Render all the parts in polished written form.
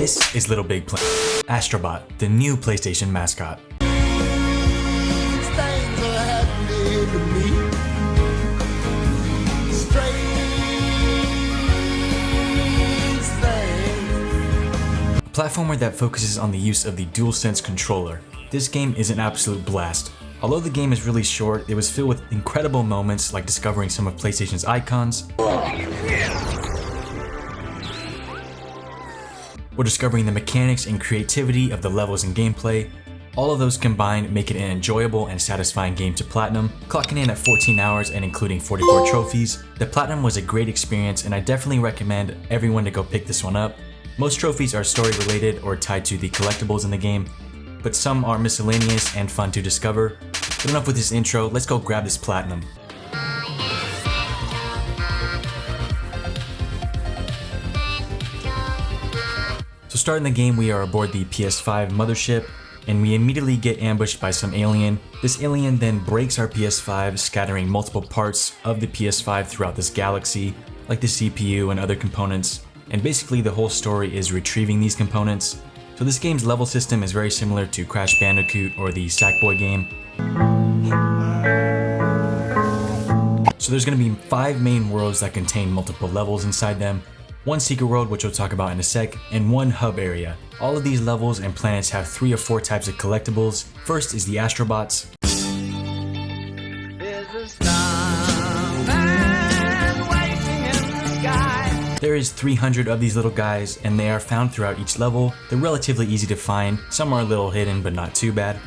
This is Little Big Planet, Astrobot, the new PlayStation mascot. A platformer that focuses on the use of the DualSense controller. This game is an absolute blast. Although the game is really short, it was filled with incredible moments like discovering some of PlayStation's icons, or discovering the mechanics and creativity of the levels and gameplay. All of those combined make it an enjoyable and satisfying game to platinum, clocking in at 14 hours and including 44 trophies. The platinum was a great experience and I definitely recommend everyone to go pick this one up. Most trophies are story related or tied to the collectibles in the game, but some are miscellaneous and fun to discover. But enough with this intro, let's go grab this platinum. So starting the game, we are aboard the PS5 mothership, and we immediately get ambushed by some alien. This alien then breaks our PS5, scattering multiple parts of the PS5 throughout this galaxy, like the CPU and other components. And basically the whole story is retrieving these components. So this game's level system is very similar to Crash Bandicoot or the Sackboy game. So there's going to be 5 main worlds that contain multiple levels inside them, 1 secret world, which we'll talk about in a sec, and 1 hub area. All of these levels and planets have 3 or 4 types of collectibles. First is the Astrobots. There is 300 of these little guys, and they are found throughout each level. They're relatively easy to find, some are a little hidden but not too bad.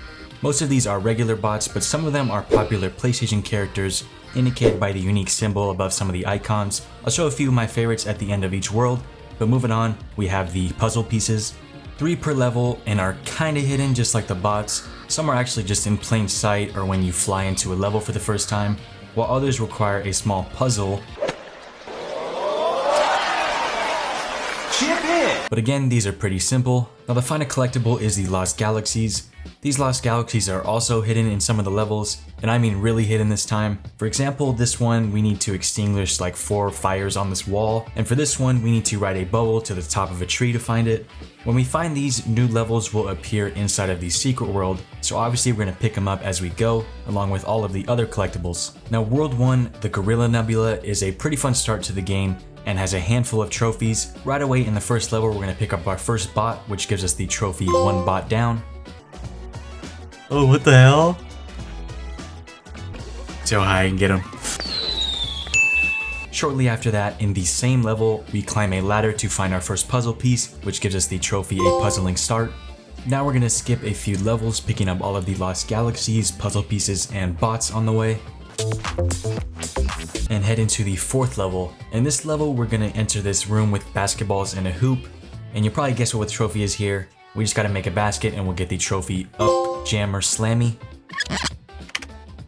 Most of these are regular bots, but some of them are popular PlayStation characters, indicated by the unique symbol above some of the icons. I'll show a few of my favorites at the end of each world, but moving on, we have the puzzle pieces. 3 per level and are kinda hidden just like the bots. Some are actually just in plain sight or when you fly into a level for the first time, while others require a small puzzle. But again, these are pretty simple. Now the final collectible is the Lost Galaxies. These Lost Galaxies are also hidden in some of the levels, and I mean really hidden this time. For example, this one we need to extinguish like 4 fires on this wall, and for this one we need to ride a bubble to the top of a tree to find it. When we find these, new levels will appear inside of the secret world, so obviously we're going to pick them up as we go, along with all of the other collectibles. Now World 1, the Gorilla Nebula, is a pretty fun start to the game, and has a handful of trophies. Right away in the first level, we're gonna pick up our first bot, which gives us the trophy 1 bot down. Oh, what the hell? So high and get him. Shortly after that, in the same level, we climb a ladder to find our first puzzle piece, which gives us the trophy A Puzzling Start. Now we're gonna skip a few levels, picking up all of the Lost Galaxies, puzzle pieces, and bots on the way, and head into the 4th level. In this level, we're gonna enter this room with basketballs and a hoop, and you'll probably guess what the trophy is here. We just gotta make a basket and we'll get the trophy Up, Jam, or Slammy.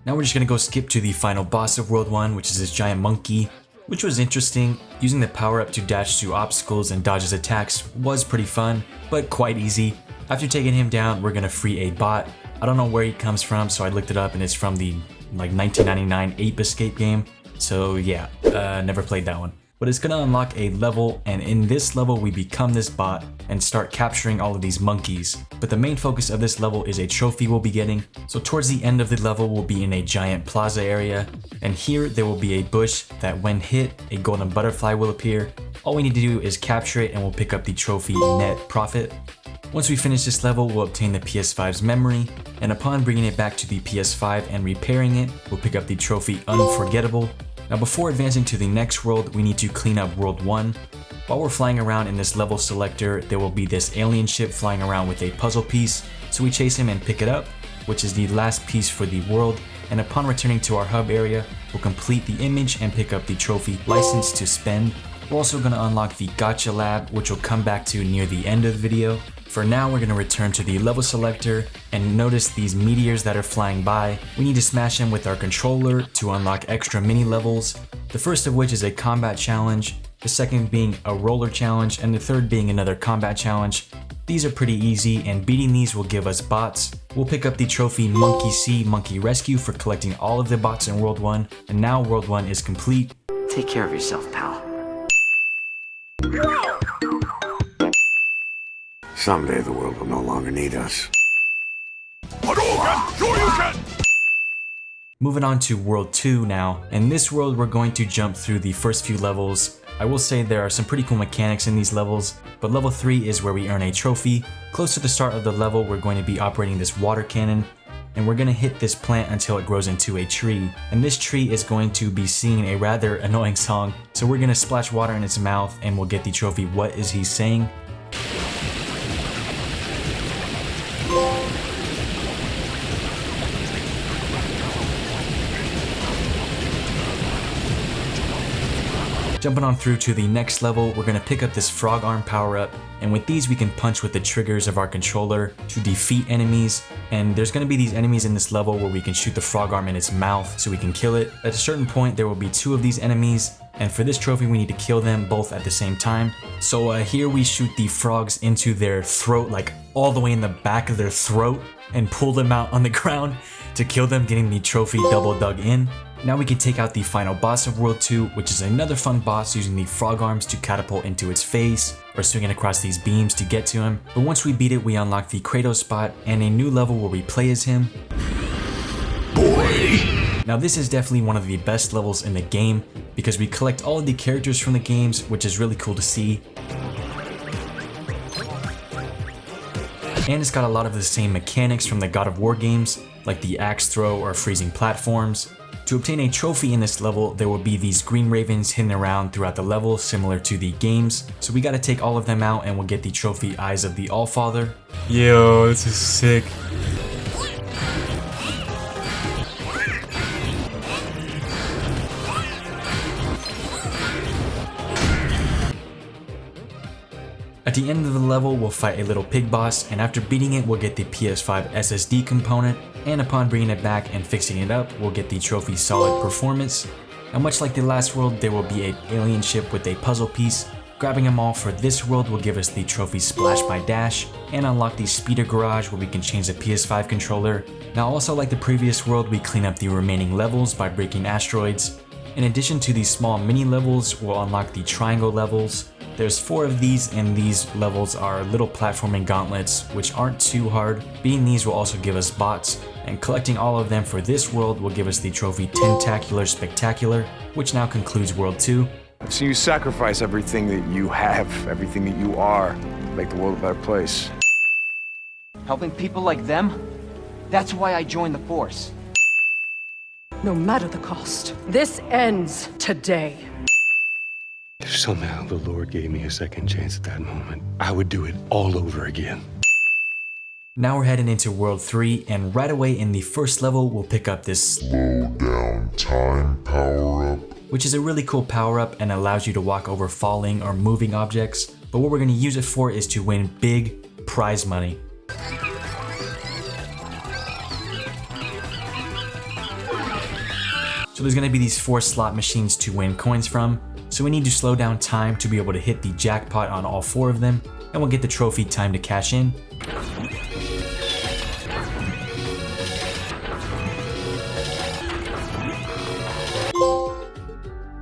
Now we're just gonna go skip to the final boss of World 1, which is this giant monkey, which was interesting. Using the power up to dash through obstacles and dodge his attacks was pretty fun, but quite easy. After taking him down, we're gonna free a bot. I don't know where he comes from, so I looked it up and it's from the 1999 Ape Escape game. So yeah, never played that one. But it's gonna unlock a level, and in this level we become this bot and start capturing all of these monkeys. But the main focus of this level is a trophy we'll be getting. So towards the end of the level we'll be in a giant plaza area, and here there will be a bush that when hit, a golden butterfly will appear. All we need to do is capture it and we'll pick up the trophy Net Profit. Once we finish this level, we'll obtain the PS5's memory, and upon bringing it back to the PS5 and repairing it, we'll pick up the trophy Unforgettable. Now before advancing to the next world, we need to clean up World 1. While we're flying around in this level selector, there will be this alien ship flying around with a puzzle piece, so we chase him and pick it up, which is the last piece for the world, and upon returning to our hub area, we'll complete the image and pick up the trophy License to Spend. We're also going to unlock the Gotcha Lab, which we'll come back to near the end of the video. For now, we're going to return to the level selector and notice these meteors that are flying by. We need to smash them with our controller to unlock extra mini levels. The first of which is a combat challenge, the second being a roller challenge, and the third being another combat challenge. These are pretty easy, and beating these will give us bots. We'll pick up the trophy Monkey See, Monkey Rescue for collecting all of the bots in World 1, and now World 1 is complete. Take care of yourself, pal. Someday the world will no longer need us. Hadouken! Sure you can! Moving on to World 2 now. In this world, we're going to jump through the first few levels. I will say there are some pretty cool mechanics in these levels, but level 3 is where we earn a trophy. Close to the start of the level, we're going to be operating this water cannon, and we're going to hit this plant until it grows into a tree. And this tree is going to be singing a rather annoying song, so we're going to splash water in its mouth and we'll get the trophy What Is He Saying? Jumping on through to the next level, we're going to pick up this frog arm power up, and with these we can punch with the triggers of our controller to defeat enemies. And there's going to be these enemies in this level where we can shoot the frog arm in its mouth so we can kill it. At a certain point there will be 2 of these enemies, and for this trophy we need to kill them both at the same time. So here we shoot the frogs into their throat, like all the way in the back of their throat, and pull them out on the ground to kill them, getting the trophy double dug in. Now we can take out the final boss of World 2, which is another fun boss using the frog arms to catapult into its face or swinging across these beams to get to him. But once we beat it, we unlock the Kratos spot and a new level where we play as him. Boy! Now this is definitely one of the best levels in the game because we collect all of the characters from the games, which is really cool to see. And it's got a lot of the same mechanics from the God of War games, like the axe throw or freezing platforms. To obtain a trophy in this level, there will be these green ravens hidden around throughout the level, similar to the games. So we gotta take all of them out and we'll get the trophy Eyes of the Allfather. Yo, this is sick. At the end of the level, we'll fight a little pig boss, and after beating it, we'll get the PS5 SSD component, and upon bringing it back and fixing it up, we'll get the trophy Solid Performance. Now much like the last world, there will be an alien ship with a puzzle piece. Grabbing them all for this world will give us the trophy Splash by Dash, and unlock the Speeder Garage where we can change the PS5 controller. Now also like the previous world, we clean up the remaining levels by breaking asteroids. In addition to these small mini levels, we'll unlock the triangle levels. There's 4 of these, and these levels are little platforming gauntlets, which aren't too hard. Beating these will also give us bots, and collecting all of them for this world will give us the trophy Tentacular Spectacular, which now concludes World 2. I've seen you sacrifice everything that you have, everything that you are, to make the world a better place. Helping people like them? That's why I joined the Force. No matter the cost, this ends today. If somehow the Lord gave me a second chance at that moment, I would do it all over again. Now we're heading into World 3, and right away in the first level, we'll pick up this Slow down time power-up. which is a really cool power-up and allows you to walk over falling or moving objects. But what we're going to use it for is to win big prize money. So there's going to be these 4 slot machines to win coins from. So we need to slow down time to be able to hit the jackpot on all 4 of them, and we'll get the trophy Time to Cash In.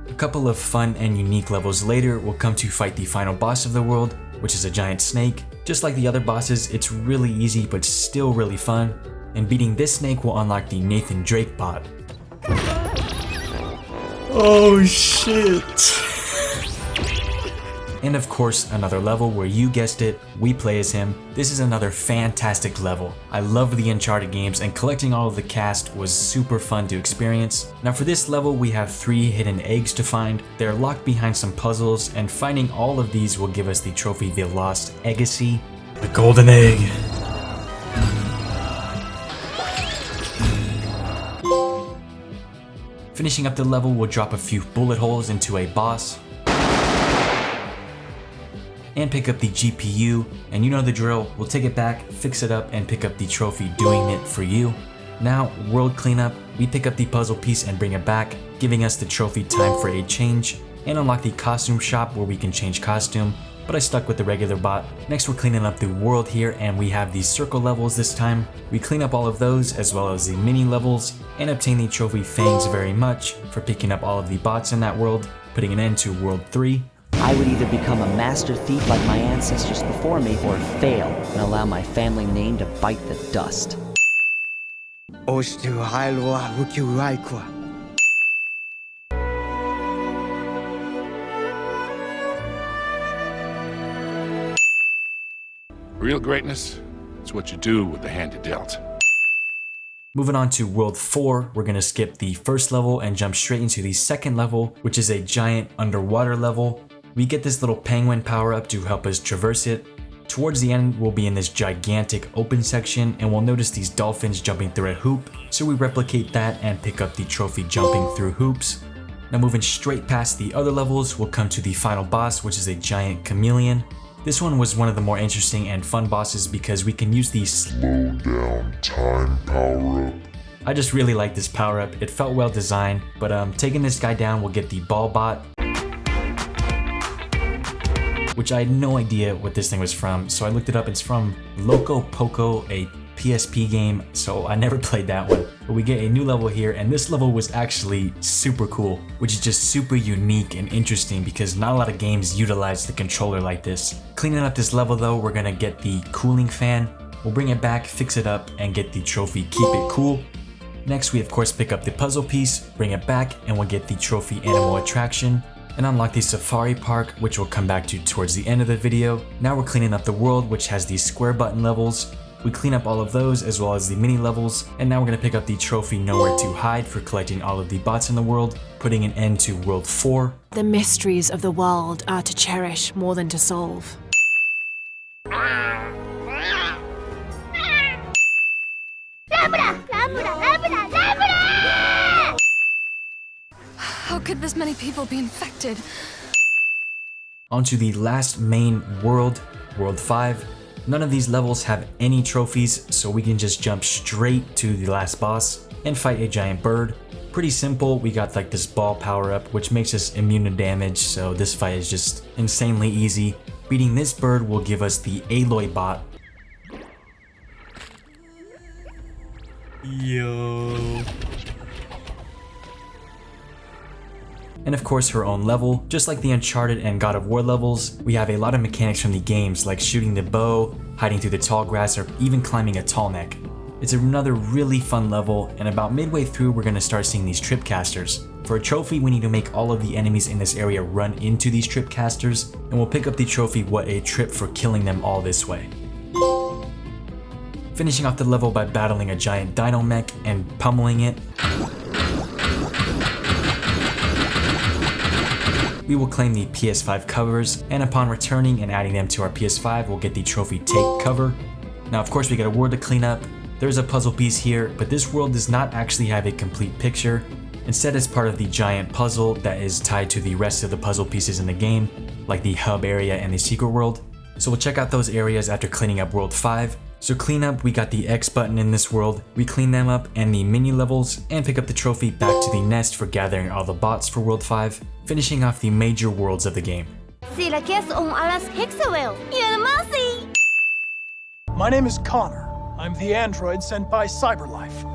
A couple of fun and unique levels later, we'll come to fight the final boss of the world, which is a giant snake. Just like the other bosses, it's really easy but still really fun, and beating this snake will unlock the Nathan Drake bot. Oh shit. And of course, another level where you guessed it, we play as him. This is another fantastic level. I love the Uncharted games, and collecting all of the cast was super fun to experience. Now for this level, we have 3 hidden eggs to find. They're locked behind some puzzles, and finding all of these will give us the trophy The Lost Legacy. The golden egg. Finishing up the level, we'll drop a few bullet holes into a boss, and pick up the GPU, and you know the drill, we'll take it back, fix it up, and pick up the trophy Doing It For You. Now, world cleanup, we pick up the puzzle piece and bring it back, giving us the trophy Time for a Change, and unlock the costume shop where we can change costume, but I stuck with the regular bot. Next we're cleaning up the world here, and we have these circle levels this time. We clean up all of those as well as the mini levels, and obtain the trophy Thanks Very Much for picking up all of the bots in that world, putting an end to World 3. I would either become a master thief like my ancestors before me or fail and allow my family name to bite the dust. Real greatness, it's what you do with the hand you're dealt. Moving on to World 4, we're going to skip the first level and jump straight into the second level, which is a giant underwater level. We get this little penguin power up to help us traverse it. Towards the end, we'll be in this gigantic open section and we'll notice these dolphins jumping through a hoop. So we replicate that and pick up the trophy jumping through hoops. Now moving straight past the other levels, we'll come to the final boss, which is a giant chameleon. This one was one of the more interesting and fun bosses because we can use the Slow down time power up. I just really like this power up. It felt well designed, but taking this guy down will get the ball bot, which I had no idea what this thing was from. So I looked it up. It's from Loco Poco, a PSP game. So I never played that one, but we get a new level here. And this level was actually super cool, which is just super unique and interesting because not a lot of games utilize the controller like this. Cleaning up this level though, we're gonna get the cooling fan. We'll bring it back, fix it up, and get the trophy Keep It Cool. Next, we of course pick up the puzzle piece, bring it back, and we'll get the trophy Animal Attraction, and unlock the Safari Park, which we'll come back to towards the end of the video. Now we're cleaning up the world, which has these square button levels. We clean up all of those as well as the mini levels, and now we're gonna pick up the trophy Nowhere to Hide for collecting all of the bots in the world, putting an end to World 4. The mysteries of the world are to cherish more than to solve. How could this many people be infected? Onto the last main world, World 5. None of these levels have any trophies, so we can just jump straight to the last boss and fight a giant bird. Pretty simple. We got like this ball power up, which makes us immune to damage, so this fight is just insanely easy. Beating this bird will give us the Aloy bot. Yo. And of course her own level. Just like the Uncharted and God of War levels, we have a lot of mechanics from the games like shooting the bow, hiding through the tall grass, or even climbing a tall neck. It's another really fun level, and about midway through we're going to start seeing these tripcasters. For a trophy, we need to make all of the enemies in this area run into these tripcasters, and we'll pick up the trophy What a Trip for killing them all this way. Finishing off the level by battling a giant dino mech and pummeling it. We will claim the PS5 covers, and upon returning and adding them to our PS5, we'll get the trophy Take Cover. Now of course we got a world to clean up. There's a puzzle piece here, but this world does not actually have a complete picture. Instead, it's part of the giant puzzle that is tied to the rest of the puzzle pieces in the game, like the hub area and the secret world. So we'll check out those areas after cleaning up World 5. So clean up, we got the X button in this world, we clean them up and the mini levels, and pick up the trophy Back to the Nest for gathering all the bots for World 5, finishing off the major worlds of the game. My name is Connor. I'm the android sent by Cyberlife.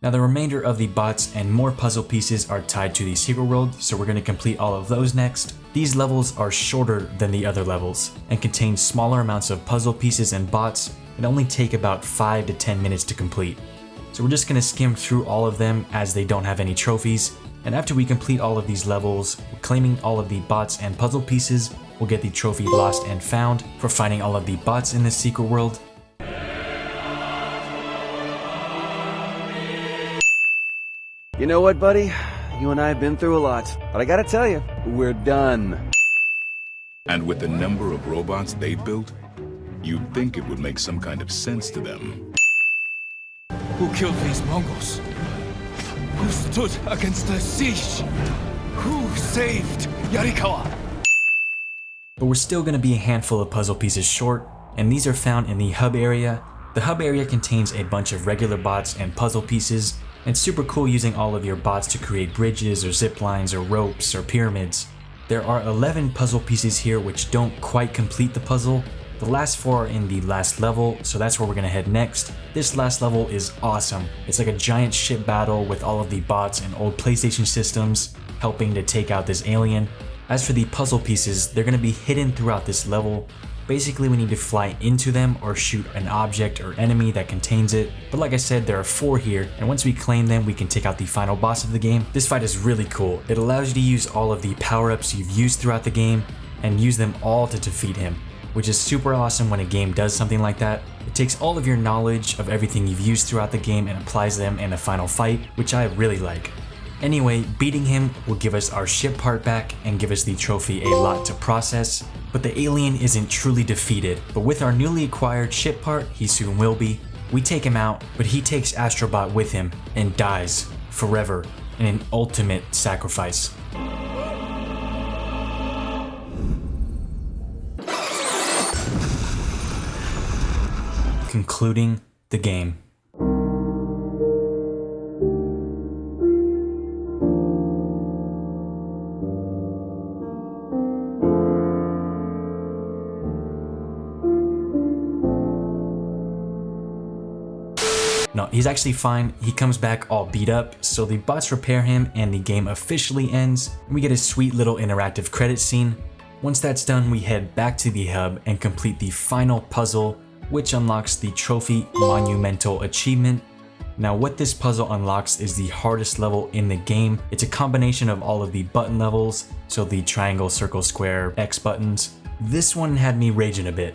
Now the remainder of the bots and more puzzle pieces are tied to the secret world, so we're going to complete all of those next. These levels are shorter than the other levels and contain smaller amounts of puzzle pieces and bots and only take about 5 to 10 minutes to complete. So we're just going to skim through all of them as they don't have any trophies, and after we complete all of these levels, claiming all of the bots and puzzle pieces, we'll get the trophy Lost and Found for finding all of the bots in the secret world. You know what, buddy? You and I have been through a lot, but I gotta tell you, we're done. And with the number of robots they built, you'd think it would make some kind of sense to them. Who killed these Mongols? Who stood against the siege? Who saved Yarikawa? But we're still going to be a handful of puzzle pieces short, and these are found in the hub area. The hub area contains a bunch of regular bots and puzzle pieces, and it's super cool using all of your bots to create bridges or zip lines or ropes or pyramids. There are 11 puzzle pieces here which don't quite complete the puzzle. The last 4 are in the last level, so that's where we're gonna head next. This last level is awesome. It's like a giant ship battle with all of the bots and old PlayStation systems helping to take out this alien. As for the puzzle pieces, they're gonna be hidden throughout this level. Basically, we need to fly into them or shoot an object or enemy that contains it. But like I said, there are 4 here, and once we claim them, we can take out the final boss of the game. This fight is really cool. It allows you to use all of the power-ups you've used throughout the game and use them all to defeat him, which is super awesome when a game does something like that. It takes all of your knowledge of everything you've used throughout the game and applies them in a final fight, which I really like. Anyway, beating him will give us our ship part back and give us the trophy a lot to process. But the alien isn't truly defeated, but with our newly acquired ship part, he soon will be. We take him out, but he takes Astrobot with him and dies forever in an ultimate sacrifice. Concluding the game. No, he's actually fine. He comes back all beat up, so the bots repair him and the game officially ends. We get a sweet little interactive credit scene. Once that's done, we head back to the hub and complete the final puzzle, which unlocks the trophy monumental achievement. Now what this puzzle unlocks is the hardest level in the game. It's a combination of all of the button levels, so the triangle, circle, square, X buttons. This one had me raging a bit.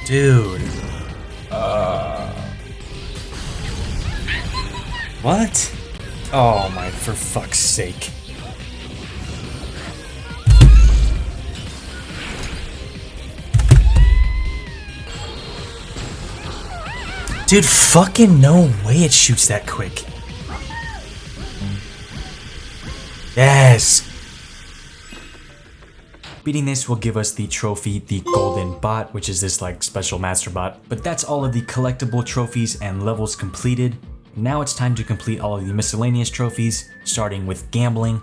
Dude. What? Oh my, for fuck's sake. Dude, fucking no way it shoots that quick. Yes. Beating this will give us the trophy, the Golden Bot, which is this like special master bot. But that's all of the collectible trophies and levels completed. Now it's time to complete all of the miscellaneous trophies, starting with gambling.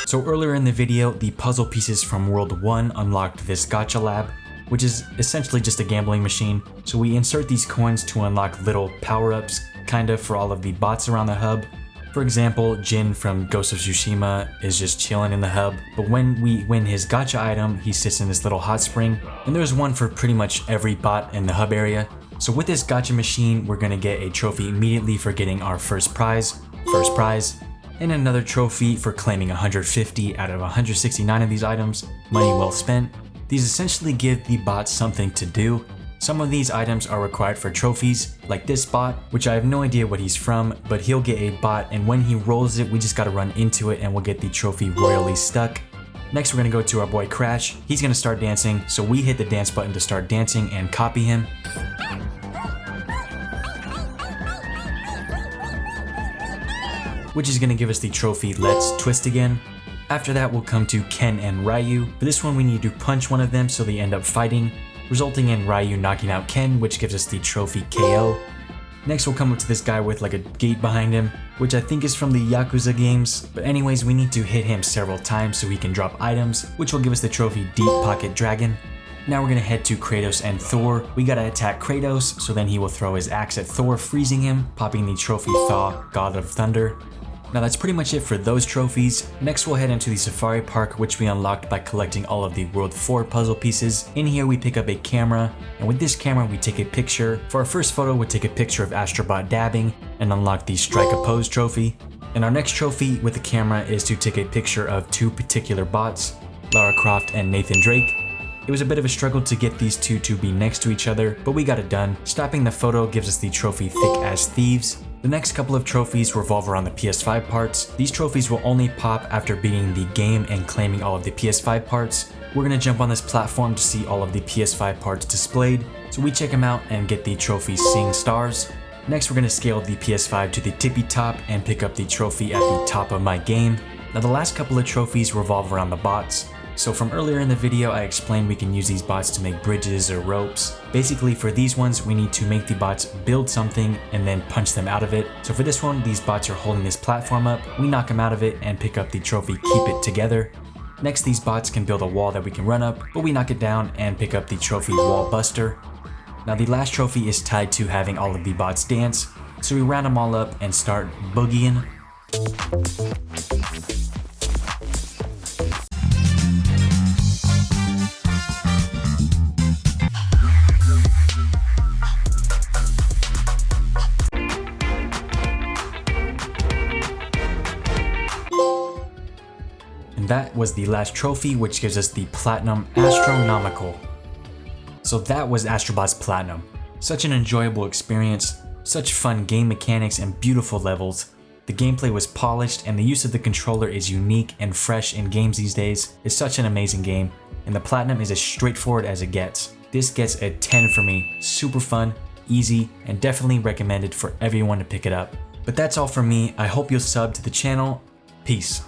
So earlier in the video, the puzzle pieces from World 1 unlocked this gacha lab, which is essentially just a gambling machine. So we insert these coins to unlock little power-ups, kinda, for all of the bots around the hub. For example, Jin from Ghost of Tsushima is just chilling in the hub, but when we win his gacha item, he sits in this little hot spring, and there's one for pretty much every bot in the hub area. So with this gacha machine, we're gonna get a trophy immediately for getting our first prize, and another trophy for claiming 150 out of 169 of these items, money well spent. These essentially give the bots something to do. Some of these items are required for trophies, like this bot, which I have no idea what he's from, but he'll get a bot, and when he rolls it, we just gotta run into it and we'll get the trophy royally stuck. Next, we're gonna go to our boy Crash. He's gonna start dancing, so we hit the dance button to start dancing and copy him. Which is gonna give us the trophy Let's Twist Again. After that, we'll come to Ken and Ryu. For this one, we need to punch one of them so they end up fighting, resulting in Ryu knocking out Ken, which gives us the trophy KO. Next, we'll come up to this guy with like a gate behind him, which I think is from the Yakuza games. But anyways, we need to hit him several times so he can drop items, which will give us the trophy Deep Pocket Dragon. Now we're gonna head to Kratos and Thor. We gotta attack Kratos, so then he will throw his axe at Thor, freezing him, popping the trophy Thaw, God of Thunder. Now that's pretty much it for those trophies. Next we'll head into the Safari Park, which we unlocked by collecting all of the World 4 puzzle pieces. In here we pick up a camera, and with this camera we take a picture. For our first photo, we'll take a picture of Astrobot dabbing and unlock the Strike a Pose trophy. And our next trophy with the camera is to take a picture of 2 particular bots, Lara Croft and Nathan Drake. It was a bit of a struggle to get these two to be next to each other, but we got it done. Stopping the photo gives us the trophy Thick as Thieves. The next couple of trophies revolve around the PS5 parts. These trophies will only pop after beating the game and claiming all of the PS5 parts. We're gonna jump on this platform to see all of the PS5 parts displayed, so we check them out and get the trophy Sing Stars. Next, we're gonna scale the PS5 to the tippy top and pick up the trophy at the top of my game. Now the last couple of trophies revolve around the bots. So from earlier in the video, I explained we can use these bots to make bridges or ropes. Basically for these ones, we need to make the bots build something and then punch them out of it. So for this one, these bots are holding this platform up. We knock them out of it and pick up the trophy, keep it together. Next, these bots can build a wall that we can run up, but we knock it down and pick up the trophy wall buster. Now the last trophy is tied to having all of the bots dance. So we round them all up and start boogieing. And that was the last trophy, which gives us the Platinum Astronomical. So that was Astrobot's Platinum. Such an enjoyable experience, such fun game mechanics and beautiful levels. The gameplay was polished and the use of the controller is unique and fresh in games these days. It's such an amazing game, and the Platinum is as straightforward as it gets. This gets a 10 for me. Super fun, easy, and definitely recommended for everyone to pick it up. But that's all from me. I hope you'll sub to the channel. Peace.